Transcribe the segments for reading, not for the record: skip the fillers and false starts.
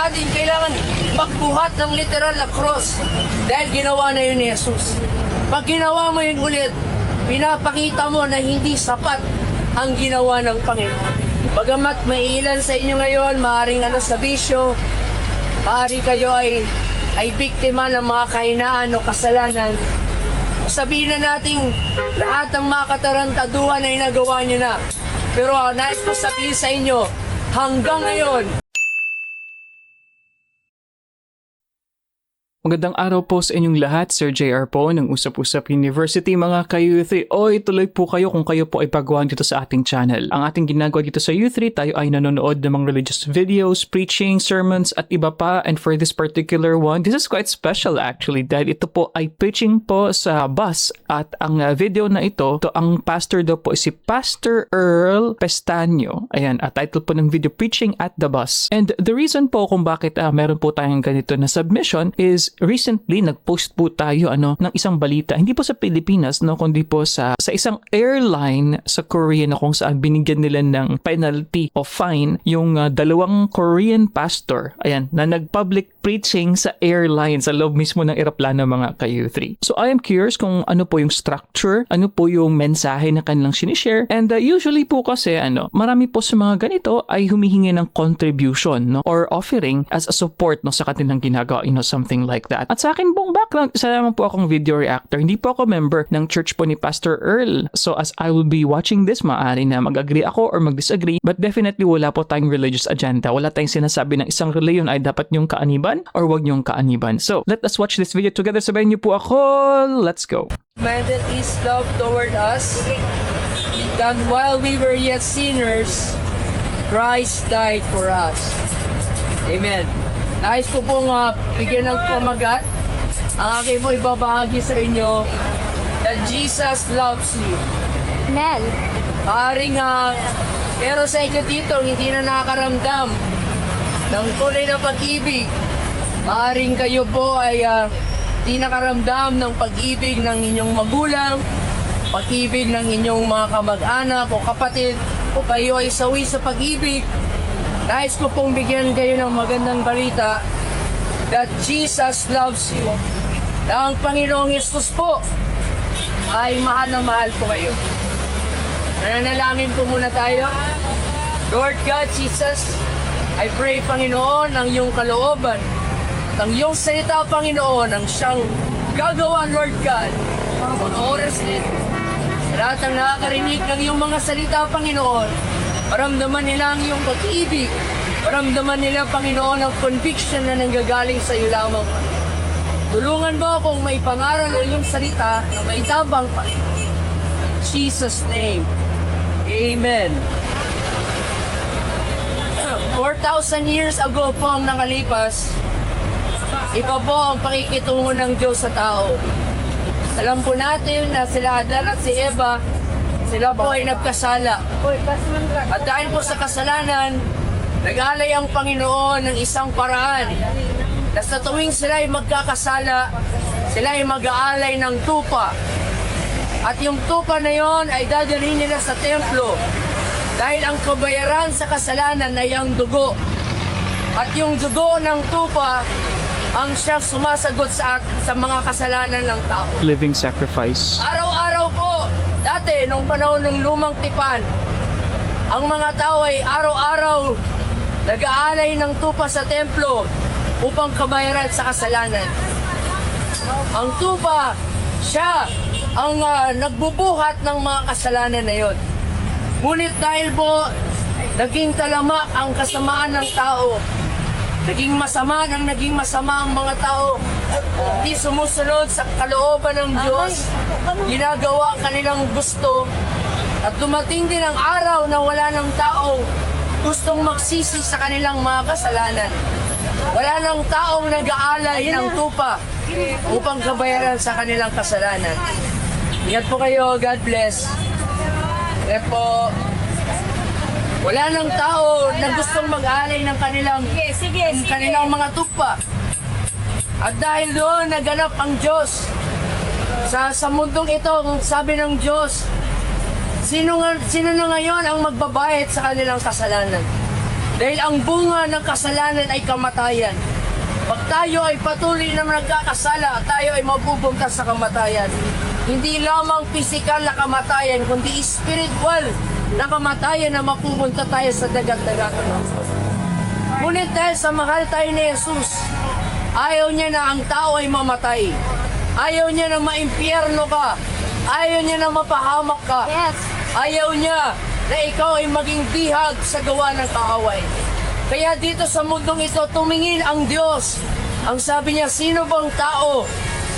natin kailangan magbuhat ng literal na cross dahil ginawa na yun ni Jesus. Pag ginawa mo yun ulit, pinapakita mo na hindi sapat ang ginawa ng Panginoon. Bagamat may ilan sa inyo ngayon, maaaring sa bisyo, maaari kayo ay biktima ng mga kahinaan o kasalanan. Sabihin na natin, lahat ng mga katarantaduhan ay nagawa nyo na. Pero nais ko sabihin sa inyo, hanggang ngayon, Magandang araw po sa inyong lahat, Sir JR po ng Usap-Usap University mga ka-U3. Tuloy po kayo kung kayo po ay baguhan dito sa ating channel. Ang ating ginagawa dito sa U3, tayo ay nanonood ng mga religious videos, preaching, sermons at iba pa. And for this particular one, this is quite special actually dahil ito po ay preaching po sa bus. At ang video na ito ang pastor daw po ay si Pastor Earl Pestaño. Ayan, title po ng video, Preaching at the Bus. And the reason po kung bakit meron po tayong ganito na submission is recently nag-post po tayo ng isang balita, hindi po sa Pilipinas kundi po sa isang airline sa Korea na kung saan binigyan nila ng penalty o fine yung dalawang Korean pastor na nag-public preaching sa airline sa loob mismo ng eroplano mga ka-U3. So I am curious kung ano po yung structure, ano po yung mensahe na kanilang sinishare, and usually po kasi marami po sa mga ganito ay humihingi ng contribution or offering as a support sa kanilang ginagawa, something like that. At sa akin pong background, isa naman po akong video reactor. Hindi po ako member ng church po ni Pastor Earl. So as I will be watching this, maaari na mag-agree ako or mag-disagree, but definitely wala po tayong religious agenda. Wala tayong sinasabi ng isang reliyon ay dapat niyong kaaniban or wag niyong kaaniban. So let us watch this video together. Sabayin niyo po ako. Let's go. commanded His love toward us, that while we were yet sinners, Christ died for us. Amen. Nais ko pong bigyan ng pamagat ang aking po ibabahagi sa inyo that Jesus loves you. Mel. Maaring pero sa inyo dito hindi na nakakaramdam ng tunay na pag-ibig. Maaring kayo po ay di nakaramdam ng pag-ibig ng inyong magulang, pag-ibig ng inyong mga kamag-anak o kapatid, o kayo ay sawi sa pag-ibig. Nais ko pong bigyan kayo ng magandang balita that Jesus loves you. Na ang Panginoong Yesus po ay mahal na mahal po kayo. Nananalangin po muna tayo. Lord God, Jesus, I pray, Panginoon, ang iyong kalooban, ang iyong salita, Panginoon, ang siyang gagawa, Lord God, mga oras din. Lahat ang nakakarinig ng iyong mga salita, Panginoon, maramdaman nila ang iyong pag-ibig. Maramdaman nila, Panginoon, ang conviction na nanggagaling sa iyo lamang. Tulungan mo akong may pangaral ng iyong salita na may tabang pa. In Jesus' name, Amen. 4,000 years ago po ang nakalipas, iba po ang pakikitungo ng Diyos sa tao. Alam po natin na sila Adan at si Eva, sila po ay nagkasala. At dahil po sa kasalanan, nag-alay ang Panginoon ng isang paraan na sa tuwing sila ay magkakasala, sila ay mag-aalay ng tupa. At yung tupa na yon ay dadalhin nila sa templo dahil ang kabayaran sa kasalanan ay ang dugo. At yung dugo ng tupa ang siya sumasagot sa mga kasalanan ng tao. Living sacrifice. Araw-araw po, dati, nung panahon ng lumang tipan, ang mga tao ay araw-araw nag-aalay ng tupa sa templo upang kabayaran sa kasalanan. Ang tupa, siya ang nagbubuhat ng mga kasalanan na yon. Ngunit dahil po naging talamak ang kasamaan ng tao, naging masama ang mga tao, hindi sumusunod sa kalooban ng Diyos, ginagawa ang kanilang gusto, at dumating din ang araw na wala ng taong gustong magsisi sa kanilang mga kasalanan. Wala ng taong nag-aalay ng tupa upang kabayaran sa kanilang kasalanan. Ingat po kayo, God bless. Ingat po. Wala ng tao na gustong mag-alay ng kanilang mga tupa. At dahil doon naganap ang Diyos sa mundong ito, sabi ng Diyos, sino na ngayon ang magbabayad sa kanilang kasalanan? Dahil ang bunga ng kasalanan ay kamatayan. Pag tayo ay patuloy na nagkakasala, tayo ay mapupunta sa kamatayan. Hindi lamang pisikal na kamatayan, kundi spiritual na kamatayan na mapupunta tayo sa dagat-dagatan. Ngunit dahil sa mahal tayo ni Jesus, ayaw niya na ang tao ay mamatay. Ayaw niya na maimpyerno ka. Ayaw niya na mapahamak ka. Yes. Ayaw niya na ikaw ay maging bihag sa gawa ng kaaway. Kaya dito sa mundong ito, tumingin ang Diyos. Ang sabi niya, sino bang tao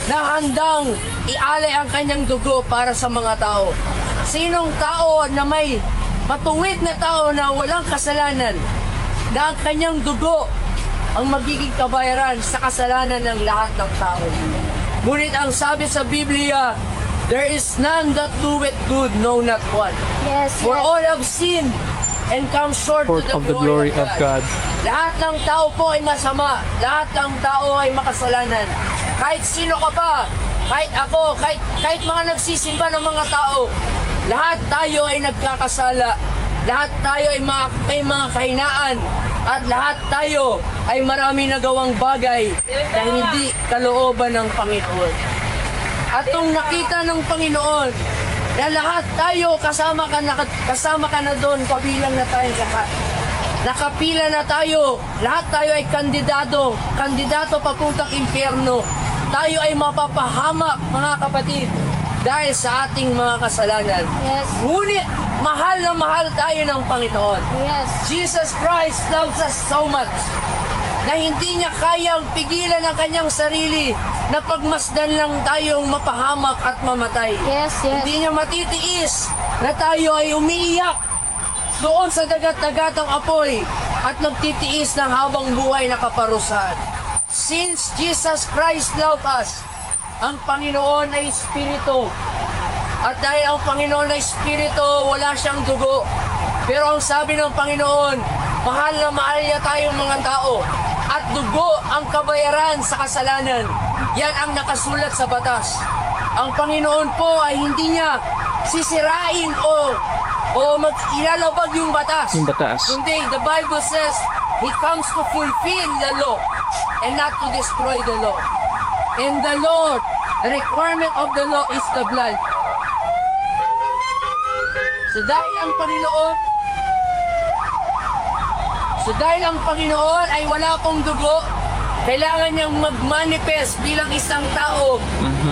na handang ialay ang kanyang dugo para sa mga tao? Sinong tao na may matuwid na tao na walang kasalanan, na ang kanyang dugo ang magiging kabayaran sa kasalanan ng lahat ng tao? Ngunit ang sabi sa Biblia, there is none that doeth good, no not one. Yes. For all have sinned and come short Of the glory of God. Lahat ng tao po ay masama. Lahat ng tao ay makasalanan. Kahit sino ka pa, kahit ako, kahit mga nagsisimba ng mga tao, lahat tayo ay nagkakasala. Lahat tayo ay may mga kahinaan. At lahat tayo ay marami nagawang bagay na hindi kalooban ng Panginoon. At kung nakita ng Panginoon na lahat tayo kasama ka na doon, kabilang na tayo lahat. Nakapila na tayo, lahat tayo ay kandidato papuntang impyerno. Tayo ay mapapahamak, mga kapatid, dahil sa ating mga kasalanan. Yes. Ngunit, mahal na mahal tayo ng Panginoon. Yes. Jesus Christ loves us so much na hindi niya kayang pigilan ang kanyang sarili na pagmasdan lang tayong mapahamak at mamatay. Yes, yes. Hindi niya matitiis na tayo ay umiiyak doon sa dagat-dagatang apoy at nagtitiis ng habang buhay na kaparusahan. Since Jesus Christ loved us, ang Panginoon ay Espiritu. At dahil ang Panginoon ay Espiritu, wala siyang dugo. Pero ang sabi ng Panginoon, mahal na mahal niya tayong mga tao. At dugo ang kabayaran sa kasalanan. Yan ang nakasulat sa batas. Ang Panginoon po ay hindi niya sisirain o ilalabag yung batas. Yung batas. Kundi, the Bible says, He comes to fulfill the law and not to destroy the law. And the Lord, the requirement of the law is the blood. So dahil ang Panginoon ay wala pong dugo, kailangan niyang mag-manifest bilang isang tao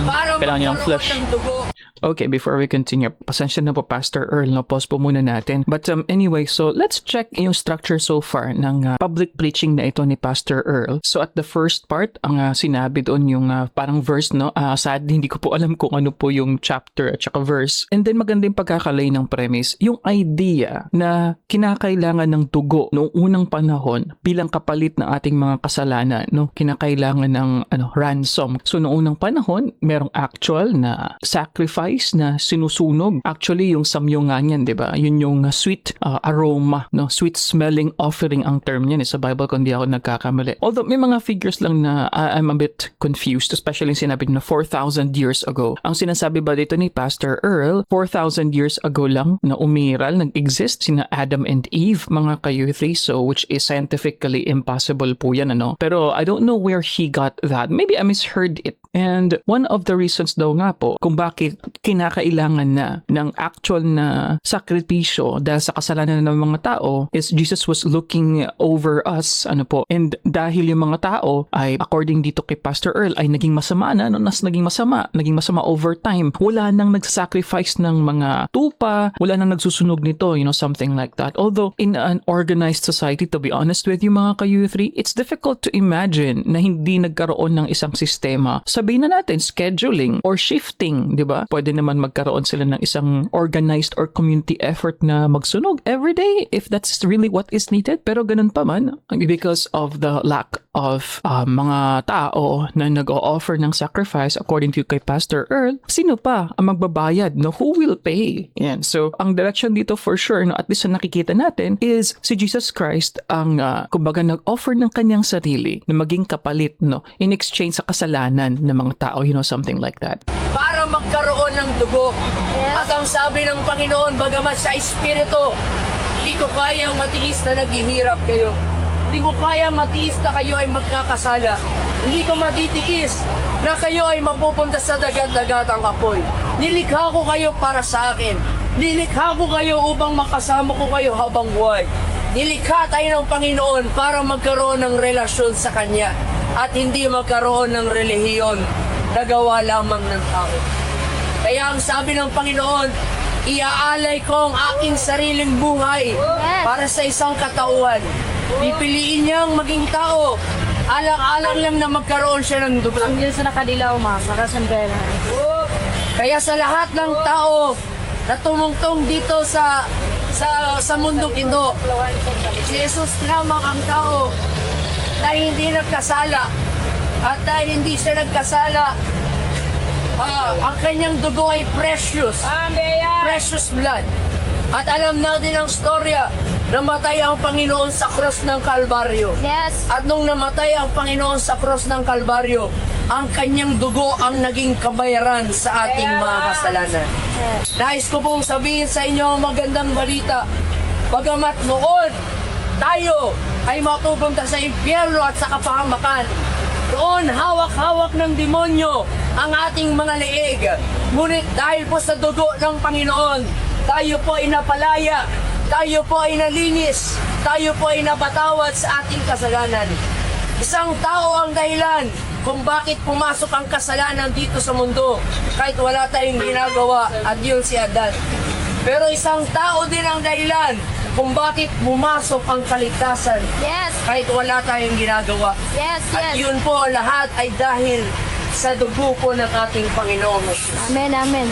para Kailangan niyang magkaroon flesh. ng dugo. Okay, before we continue, pasensya na po Pastor Earl, no, pause po muna natin. But anyway, so let's check yung structure so far ng public preaching na ito ni Pastor Earl. So at the first part, ang sinabi doon yung parang verse, no? Sad, hindi ko po alam kung ano po yung chapter at saka verse. And then maganda yung pagkakalay ng premise, yung idea na kinakailangan ng dugo noong unang panahon bilang kapalit ng ating mga kasalanan, no? Kinakailangan ng ransom. So noong unang panahon, merong actual na sacrifice na sinusunog. Actually, yung samyo nga niyan, di ba? Yun yung sweet aroma, no? Sweet smelling offering ang term niyan sa Bible kung di ako nagkakamali. Although may mga figures lang na I'm a bit confused, especially sinabi na 4,000 years ago. Ang sinasabi ba dito ni Pastor Earl, 4,000 years ago lang na umiral, nag-exist sina Adam and Eve, mga ka-youthry, so which is scientifically impossible po yan, ano? Pero I don't know where he got that. Maybe I misheard it. And one of the reasons daw nga po kung bakit kinakailangan na ng actual na sakripisyo dahil sa kasalanan ng mga tao is Jesus was looking over us, and dahil yung mga tao ay according dito kay Pastor Earl ay naging masama na, naging masama over time. Wala nang nagsasacrifice ng mga tupa, wala nang nagsusunog nito, something like that. Although in an organized society, to be honest with you mga ka-youthry, it's difficult to imagine na hindi nagkaroon ng isang sistema. Sabihin na natin, scheduling or shifting, di ba? Pwede naman magkaroon sila ng isang organized or community effort na magsunog every day if that's really what is needed. Pero ganun pa man, because of the lack of mga tao na nag-o-offer ng sacrifice according to kay Pastor Earl, sino pa ang magbabayad? No? Who will pay? Yan. So, ang direction dito for sure, at least na nakikita natin, is si Jesus Christ ang kumbaga nag-offer ng kanyang sarili na maging kapalit, no, in exchange sa kasalanan ng mga tao, something like that. Para magkaroon ng dugo. Yes. At ang sabi ng Panginoon, bagamat sa Espiritu, Hindi ko kayang matiis na naghihirap kayo. Hindi ko kayang matiis na kayo ay magkakasala. Hindi ko matitiis na kayo ay mapupunta sa dagat-dagatang apoy. Nilikha ko kayo para sa akin. Nilikha ko kayo upang makasama ko kayo habang buhay. Nilikha tayo ng Panginoon para magkaroon ng relasyon sa Kanya at hindi magkaroon ng relihiyon na gawa lamang ng tao. Kaya ang sabi ng Panginoon, iaalay ko ang aking sariling buhay para sa isang katauhan. Pipiliin niyang maging tao. Alang-alang lang na magkaroon siya ng dugo. Ang yun sa nakadilaw, ma. Para sa pera. Kaya sa lahat ng tao na tumungtong dito sa mundong ito, si Jesus lamang ang tao na hindi nagkasala. At dahil hindi siya nagkasala, ang kanyang dugo ay precious. Precious blood. At alam natin ang storya, namatay ang Panginoon sa cross ng Kalbaryo. Yes. At nung namatay ang Panginoon sa cross ng Kalbaryo, ang kanyang dugo ang naging kabayaran sa ating mga kasalanan. Nais ko pong sabihin sa inyo ang magandang balita. Bagamat noon, tayo ay mapupunta sa impyerno at sa kapahamakan. Doon, hawak-hawak ng demonyo ang ating mga leeg. Ngunit dahil po sa dugo ng Panginoon, tayo po ay napalaya, tayo po ay nalinis, tayo po ay napatawad sa ating kasalanan. Isang tao ang dahilan kung bakit pumasok ang kasalanan dito sa mundo kahit wala tayong ginagawa, at yun si Adan. Pero isang tao din ang dahilan kung bakit pumasok ang kaligtasan Yes. kahit wala tayong ginagawa. Yes, At yes. yun po lahat ay dahil sa dugo po ng ating Panginoon. Amen, amen.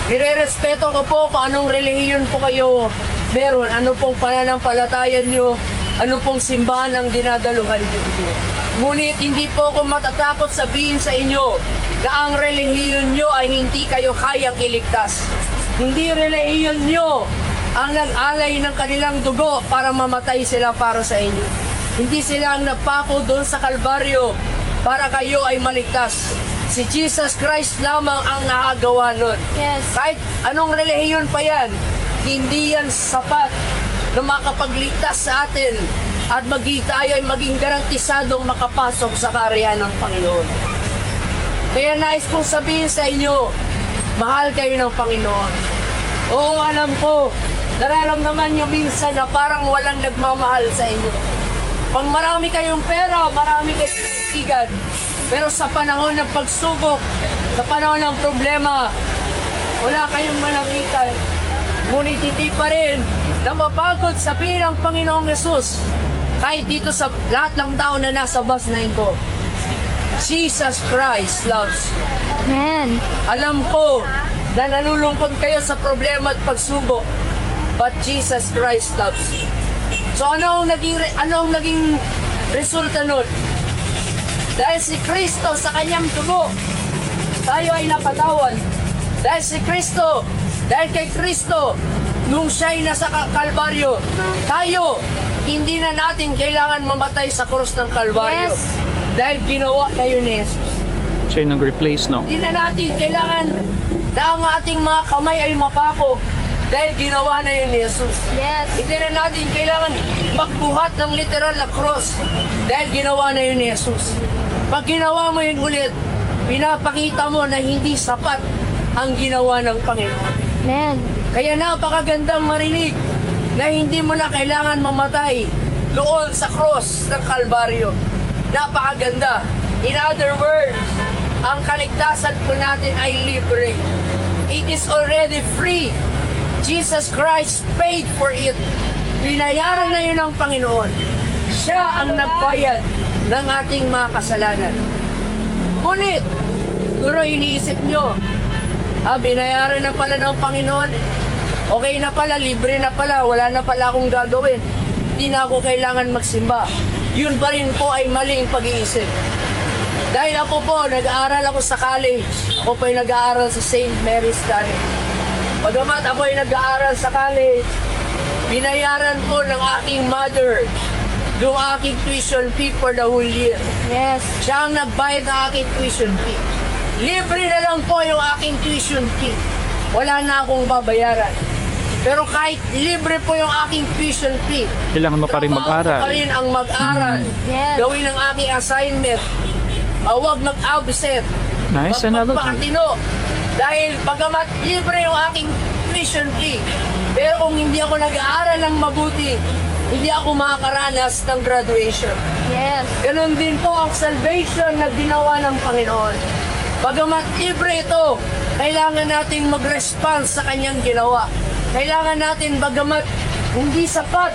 Nire-respeto ko po kung anong relihiyon po kayo meron, ano pong pananampalatayan nyo, ano pong simbahan ang dinadaluhan nyo. Ngunit hindi po ako matatakot sabihin sa inyo na ang relihiyon nyo ay hindi kayo kayang iligtas. Hindi relihiyon nyo ang nag-alay ng kanilang dugo para mamatay sila para sa inyo. Hindi sila ang napako doon sa Kalbaryo para kayo ay maligtas. Si Jesus Christ lamang ang nakagawa nun. Yes. Kahit anong relihiyon pa yan, hindi yan sapat na makapagligtas sa atin at tayo ay maging garantisadong makapasok sa kaharian ng Panginoon. Kaya nais kong sabihin sa inyo, mahal kayo ng Panginoon. Oo, alam ko, nararamdaman nyo minsan na parang walang nagmamahal sa inyo. Pag marami kayong pera, marami kayong kaibigan, pero sa panahon ng pagsubok, sa panahon ng problema, wala kayong malapitan. Ngunit hindi pa rin na mapagod sabihin ang Panginoong Yesus, kahit dito sa lahat ng tao na nasa bus na ito, Jesus Christ loves you. Amen. Alam ko na nalulungkot kayo sa problema at pagsubok, but Jesus Christ loves you. So ano ang naging resulta nun? Dahil si Kristo sa kanyang dugo, tayo ay napatawad. Dahil si Kristo, dahil kay Kristo, nung siya'y nasa Kalbaryo, tayo, hindi na natin kailangan mamatay sa krus ng Kalbaryo. Yes. Dahil ginawa kayo ni Jesus. Siya yung nag-replace, no? Hindi na natin kailangan na ang ating mga kamay ay mapako dahil ginawa na yun ni Jesus. Yes. Hindi na natin kailangan magbuhat ng literal na cross dahil ginawa na yun ni Jesus. Pag ginawa mo yun ulit, pinapakita mo na hindi sapat ang ginawa ng Panginoon. Amen. Kaya napakagandang marinig na hindi mo na kailangan mamatay doon sa cross ng Kalbaryo. Napakaganda. In other words, ang kaligtasan po natin ay libre. It is already free. Jesus Christ paid for it. Binayaran na yun ng Panginoon. Siya ang nagbayad ng ating mga kasalanan. Ngunit, siguro iniisip nyo, binayaran na pala ng Panginoon. Okay na pala, libre na pala, wala na pala akong gagawin. Hindi na ako kailangan magsimba. Yun pa rin po ay maling pag-iisip. Dahil ako po, nag-aaral ako sa college. Ako po ay nag-aaral sa St. Mary's College. Pagamat ako ay nag-aaral sa college, binayaran po ng aking mother yung aking tuition fee for the whole year. Yes. Siya ang nagbayad ng aking tuition fee. Libre na lang po yung aking tuition fee. Wala na akong babayaran. Pero kahit libre po yung aking tuition fee, Kailangan mo pa rin trabaho ko mag-aral. pa rin ang mag-aral. Yes. Gawin ang aking assignment. Huwag mag-absent. Nice analogy. Magpakatino. Dahil bagamat libre yung aking tuition fee, pero kung hindi ako nag-aaral ng mabuti, hindi ako makakaranas ng graduation. Yes. Ganon din po ang salvation na ginawa ng Panginoon. Bagamat libre ito, kailangan natin mag-response sa kanyang ginawa. Kailangan natin, bagamat hindi sapat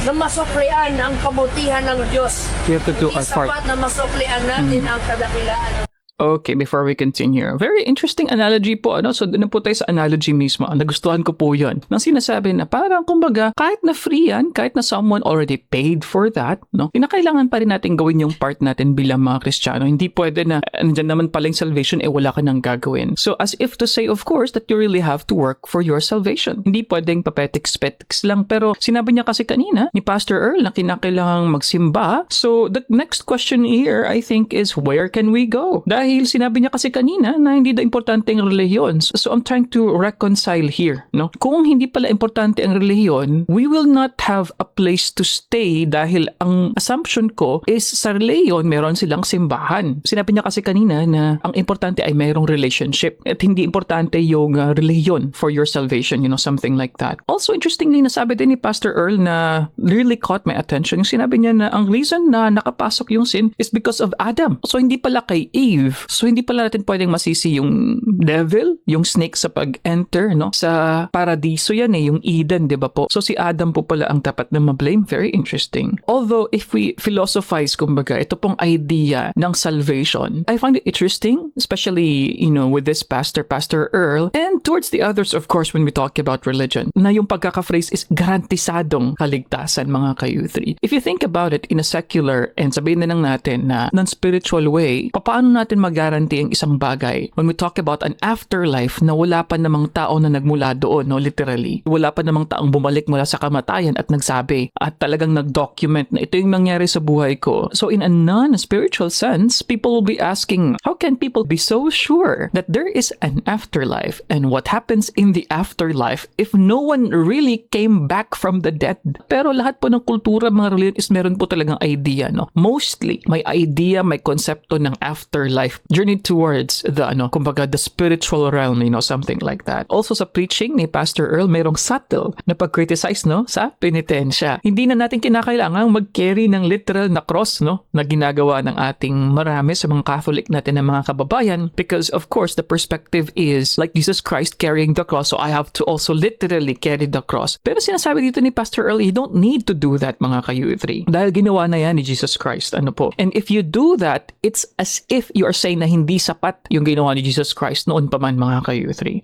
na masuklian ang kabutihan ng Diyos. We have to do Hindi our part. sapat na masuklian natin ang kadakilaan. Okay, before we continue, very interesting analogy po, ano? So, doon na po tayo sa analogy mismo. Nagustuhan ko po yun. Nang sinasabi na parang, kumbaga, kahit na free yan, kahit na someone already paid for that, no? Kinakailangan pa rin natin gawin yung part natin bilang mga Kristiyano. Hindi pwede na, andyan naman pala yung salvation, wala ka nang gagawin. So, as if to say, of course, that you really have to work for your salvation. Hindi pwedeng papetiks-petiks lang. Pero, sinabi niya kasi kanina, ni Pastor Earl, na kinakailangang magsimba. So, the next question here, I think, is where can we go? Dahil sinabi niya kasi kanina na hindi daw importante ang relihiyon. So I'm trying to reconcile here, no? Kung hindi pala importante ang relihiyon, we will not have a place to stay dahil ang assumption ko is sa relihiyon meron silang simbahan. Sinabi niya kasi kanina na ang importante ay mayroong relationship at hindi importante yung relihiyon for your salvation, something like that. Also, interestingly, nasabi din ni Pastor Earl na really caught my attention. Yung sinabi niya na ang reason na nakapasok yung sin is because of Adam. So hindi pala kay Eve. So hindi pala natin pwedeng masisi yung devil, yung snake sa pag-enter, no? Sa paradiso yan yung Eden, di ba po? So si Adam po pala ang dapat na ma-blame. Very interesting. Although if we philosophize, kumbaga, ito pong idea ng salvation, I find it interesting, especially, with this Pastor Earl, and towards the others, of course, when we talk about religion, na yung pagkaka-phrase is garantisadong kaligtasan, mga ka-U3. If you think about it in a secular, and sabihin na lang natin na non-spiritual way, paano natin mag-guarantee ang isang bagay when we talk about an afterlife na wala pa namang tao na nagmula doon, no, literally. Wala pa namang taong bumalik mula sa kamatayan at nagsabi at talagang nag-document na ito yung nangyari sa buhay ko. So in a non-spiritual sense, people will be asking, how can people be so sure that there is an afterlife and what happens in the afterlife if no one really came back from the dead? Pero lahat po ng kultura, mga religion is meron po talagang idea, no? Mostly, may idea, may konsepto ng afterlife. Journey towards the, kumbaga, the spiritual realm, something like that. Also sa preaching ni Pastor Earl, mayroong subtle na pag-criticize, no, sa penitensya. Hindi na natin kinakailangang mag-carry ng literal na cross, no, na ginagawa ng ating marami sa mga Catholic natin na mga kababayan because, of course, the perspective is like Jesus Christ carrying the cross, so I have to also literally carry the cross. Pero sinasabi dito ni Pastor Earl, you don't need to do that, mga ka-U3. Dahil ginawa na yan ni Jesus Christ, po. And if you do that, it's as if you are saying na hindi sapat yung ginawa ni Jesus Christ noon pa man, mga ka-U3.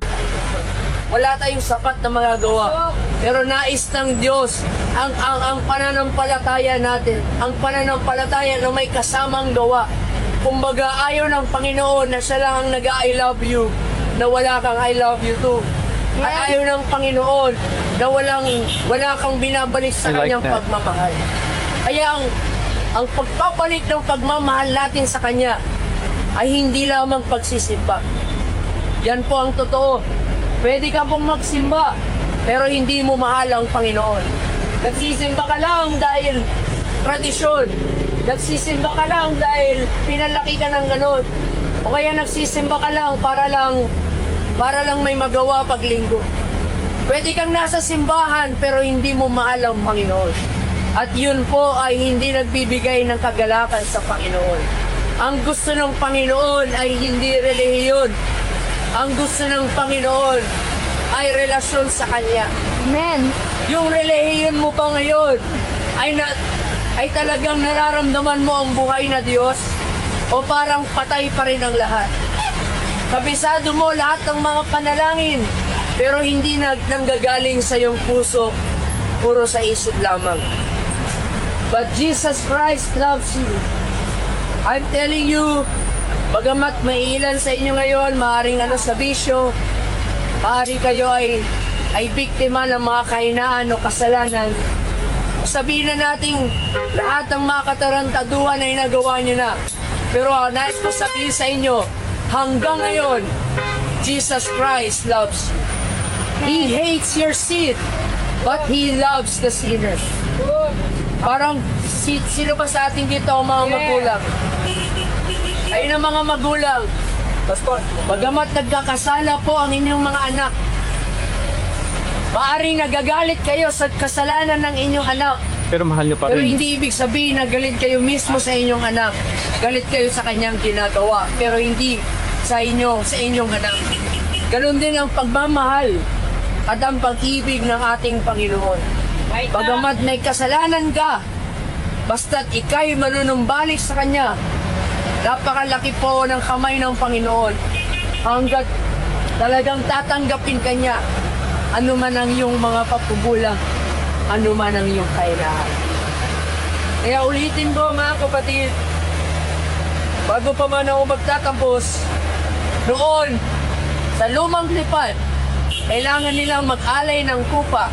Wala tayong sapat na magagawa. Pero nais ng Diyos ang pananampalataya natin. Ang pananampalataya na may kasamang gawa. Kumbaga, ayaw ng Panginoon na siya lang ang nag-I love you, na wala kang I love you too. At ayaw ng Panginoon na wala kang binabalik sa I like kanyang that. pagmamahal. Kaya ang pagpapalik ng pagmamahal natin sa Kanya ay hindi lamang pagsisimba. Yan po ang totoo. Pwede ka pong magsimba, pero hindi mo mahal ang Panginoon. Nagsisimba ka lang dahil tradisyon. Nagsisimba ka lang dahil pinalaki ka ng ganun. O kaya nagsisimba ka lang para lang may magawa pag linggo. Pwede kang nasa simbahan pero hindi mo mahal ang Panginoon. At yun po ay hindi nagbibigay ng kagalakan sa Panginoon. Ang gusto ng Panginoon ay hindi relihiyon. Ang gusto ng Panginoon ay relasyon sa Kanya. Amen. Yung relihiyon mo pa ngayon ay talagang nararamdaman mo ang buhay na Diyos o parang patay pa rin ang lahat. Kabisado mo lahat ng mga panalangin pero hindi nanggagaling sa iyong puso, puro sa isip lamang. But Jesus Christ loves you. I'm telling you, bagamat may ilan sa inyo ngayon, maaaring sa bisyo, maaari kayo ay biktima ng mga kahinaan o kasalanan. Sabihin na natin, lahat ng mga katarantaduhan ay nagawa nyo na. Pero nais ko sabihin sa inyo, hanggang ngayon, Jesus Christ loves you. He hates your sin, but He loves the sinners. Parang sino ba sa ating dito ang mga magulang? Ayun ang mga magulang. Bagamat nagkakasala po ang inyong mga anak, maaring nagagalit kayo sa kasalanan ng inyong anak. Pero mahal niyo pa Pero rin. hindi ibig sabihin na galit kayo mismo sa inyong anak. Galit kayo sa kanyang ginagawa. Pero hindi sa inyong anak. Ganon din ang pagmamahal at ang pag-ibig ng ating Panginoon. Bagamat may kasalanan ka, basta't ika'y manunumbalik sa Kanya, napakalaki po ng kamay ng Panginoon hanggat talagang tatanggapin Kanya ano man ang iyong mga pagkukulang, ano man ang iyong kailangan. Kaya ulitin ko mga kapatid, bago pa man ako magtatapos, noon sa lumang lipan, kailangan nilang mag-alay ng kupa.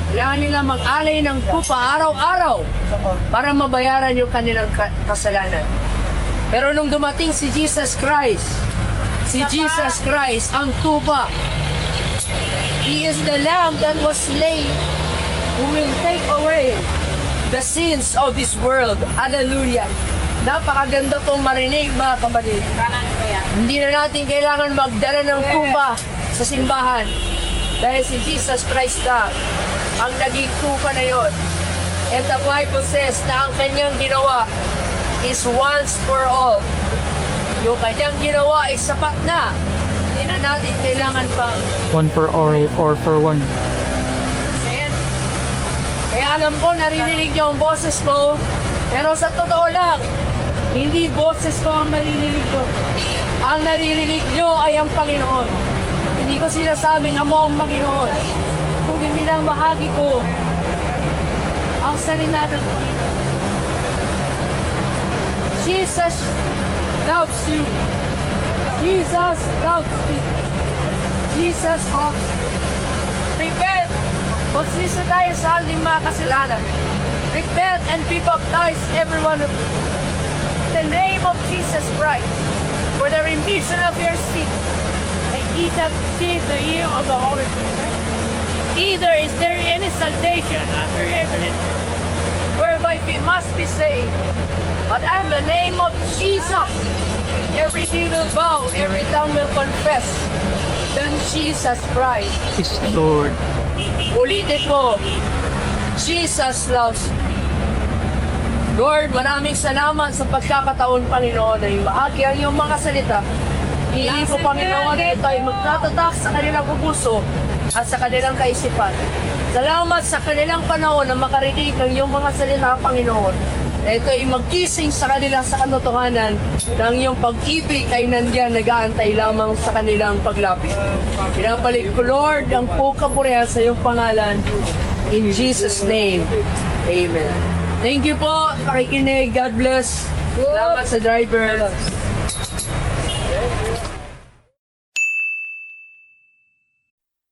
Kailangan nilang mag-alay ng kupa araw-araw para mabayaran yung kanilang kasalanan. Pero nung dumating si Jesus Christ ang tupa. He is the Lamb that was slain who will take away the sins of this world. Hallelujah! Napakaganda pong marinig mga kapatid. Hindi na natin kailangan magdala ng kupa sa simbahan dahil si Jesus Christ na ang naging kupa na yon. And the Bible says na ang kanyang ginawa is once for all. Yung kanyang ginawa ay sapat na. Hindi na natin kailangan pang One for all or for one. Ayan. Kaya alam ko, naririnig niyo ang boses ko. Pero sa totoo lang, hindi boses ko ang naririnig ko. Ang naririnig niyo ay ang Panginoon. Hindi ko sinasabing ako ang Panginoon. Kung hindi lang bahagi ko ang salita ng Panginoon. Jesus loves you. Jesus loves me. Jesus loves you. Repent. Magsisa tayo sa ating mga kasalanan. Repent and be baptized, every one of you. In the name of Jesus Christ, for the remission of your sins, and ye have received the year of the Holy Spirit. Neither is there any salvation under heaven, whereby we must be saved. But in the name of Jesus, every knee will bow, every tongue will confess that Jesus Christ Is Lord. Ulitin ko, Jesus loves you. Lord, maraming salamat sa pagkakataon, Panginoon, na ibahagi ang iyong mga salita. Hiling ko, Panginoon, na ito ay magtatatak sa kanilang puso at sa kanilang kaisipan. Salamat sa kanilang panahon na makarinig ng iyong mga salita, Panginoon. Na ito ay magkising sa kanila sa katotohanan ng iyong pag-ibig ay nandiyan nag-aantay lamang sa kanilang paglapit. Pinapalik ko, Lord, ang pukapurihan sa iyong pangalan. In Jesus' name, Amen. Thank you po, pakikinig. God bless. Salamat sa driver.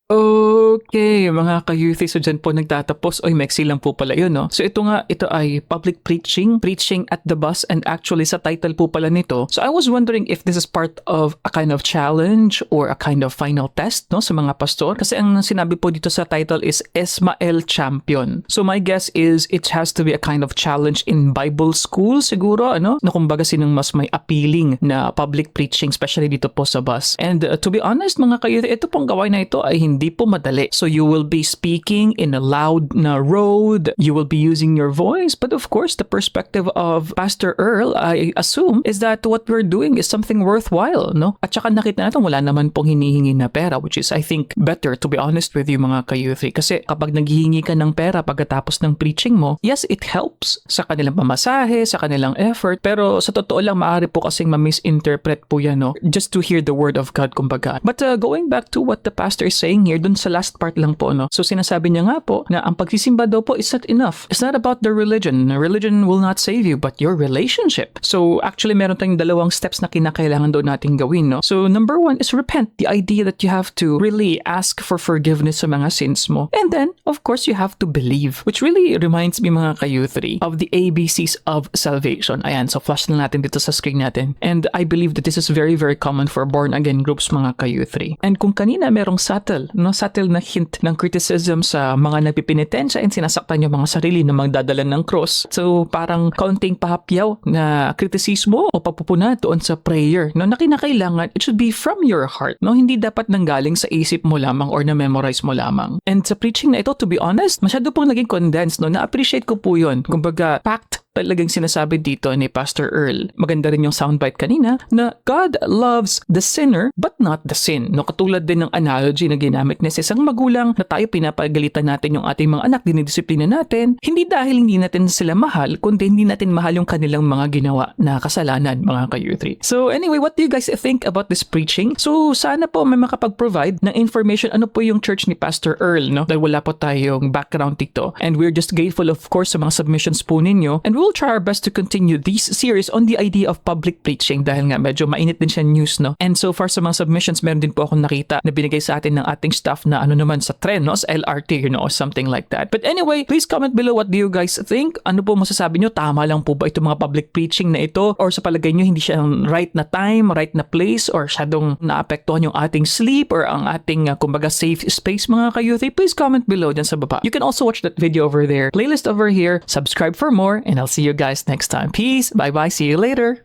Okay, mga ka-youthy, so dyan po nagtatapos. Oy, Mexi lang po pala yun, no? So ito ay public preaching at the bus, and actually sa title po pala nito. So I was wondering if this is part of a kind of challenge or a kind of final test, no, sa mga pastor. Kasi ang sinabi po dito sa title is Esmael Champion. So my guess is it has to be a kind of challenge in Bible school siguro, ano? Na kumbaga sinong mas may appealing na public preaching, especially dito po sa bus. And to be honest, mga ka-youthy, ito pong gawain na ito ay hindi po madali. So you will be speaking in a loud na road, you will be using your voice, but of course the perspective of Pastor Earl, I assume, is that what we're doing is something worthwhile, no? At saka nakita natin wala naman pong hinihingi na pera, which is I think better, to be honest with you mga ka-youthy. Kasi kapag naghihingi ka ng pera pagkatapos ng preaching mo, yes, it helps sa kanilang pamasahe, sa kanilang effort, pero sa totoo lang maaari po kasing ma-misinterpret po yan, no? Just to hear the word of God kumbaga. But going back to what the pastor is saying here, dun sa last last part lang po, no? So sinasabi niya nga po na ang pagsisimba daw po is not enough. It's not about the religion. Religion will not save you, but your relationship. So actually meron tayong dalawang steps na kinakailangan daw natin gawin, no? So number 1 is repent. The idea that you have to really ask for forgiveness sa mga sins mo. And then, of course, you have to believe. Which really reminds me mga ka-U3 of the ABCs of salvation. Ayan, so flash na natin dito sa screen natin. And I believe that this is very, very common for born-again groups mga ka-U3. And kung kanina merong subtle na hint ng criticism sa mga nagpipinitensya and sinasaktan yung mga sarili na magdadala ng cross. So parang kaunting pahapyaw na kritisismo o pagpupuna doon sa prayer, no, na kinakailangan, it should be from your heart, no, hindi dapat nanggaling sa isip mo lamang or na-memorize mo lamang. And sa preaching na ito, to be honest, masyado pong naging condensed, no, na-appreciate ko po yun. Kumbaga, packed talagang sinasabi dito ni Pastor Earl. Maganda rin yung soundbite kanina na God loves the sinner but not the sin. No, katulad din ng analogy na ginamit ni isang magulang na tayo pinapagalitan natin yung ating mga anak, dinidisiplina natin, hindi dahil hindi natin sila mahal, kundi hindi natin mahal yung kanilang mga ginawa na kasalanan, mga ka-U3. So anyway, what do you guys think about this preaching? So sana po may makapag-provide ng information ano po yung church ni Pastor Earl, no? Dahil wala po tayong background dito. And we're just grateful of course sa mga submissions po ninyo. And we'll try our best to continue this series on the idea of public preaching dahil nga medyo mainit din siya news, no? And so far sa mga submissions, meron din po akong nakita na binigay sa atin ng ating staff na ano naman sa tren, no? Sa LRT, you know, or something like that. But anyway, please comment below what do you guys think? Ano po masasabi nyo? Tama lang po ba itong mga public preaching na ito? Or sa palagay nyo, hindi siya right na time, right na place, or syadong naapektuhan yung ating sleep or ang ating, kumbaga, safe space, mga ka-youth? Please comment below dyan sa baba. You can also watch that video over there. Playlist over here. Subscribe for more, and I'll see you guys next time. Peace. Bye-bye. See you later.